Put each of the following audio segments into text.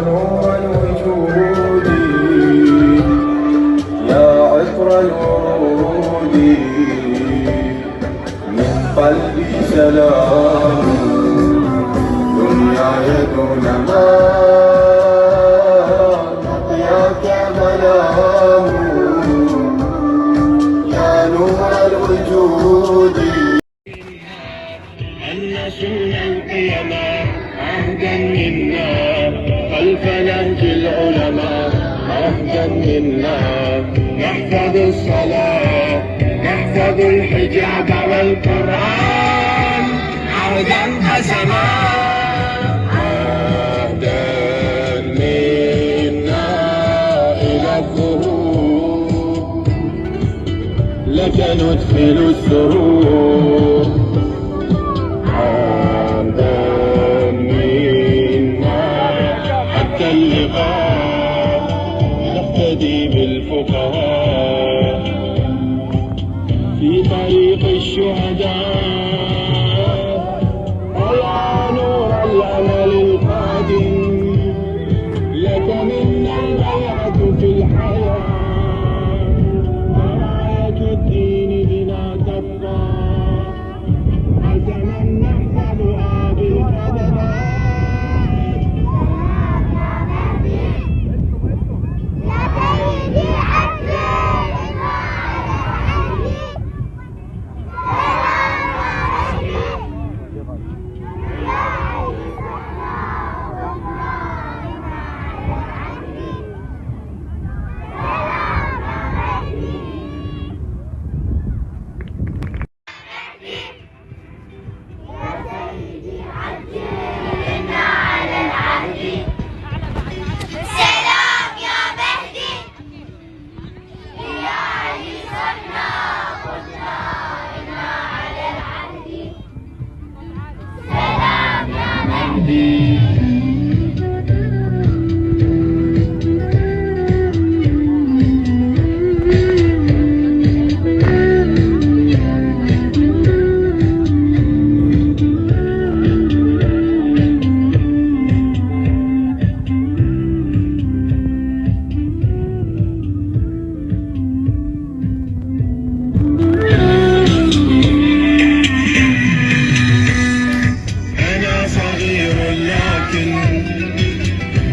نور الوجود يا عطر الورود من قلبي سلام دنياي دون ما نطياك ملام يا نور الوجود أن نصون القيم عهدا منا خلف نهج العلماء عهدا منا نحفظ الصلاة نحفظ الحجاب والقرآن عهدا قسما عهدا منا إلى الظهور لك ندخل السرور اللقاء نقتدي بالفقهاء في طريق الشهداء ويا نور الأمل القادم لك منا البيعة في الحياة وراية الدين بنا تبقى حسنا نحفظها بالقدماء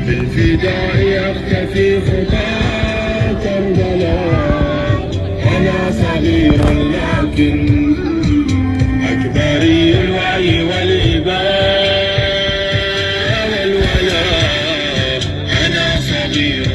بالفداء يختفي خطى كربلاء أنا صغير لكن أكبري الوعي والإباء والولاء أنا صغير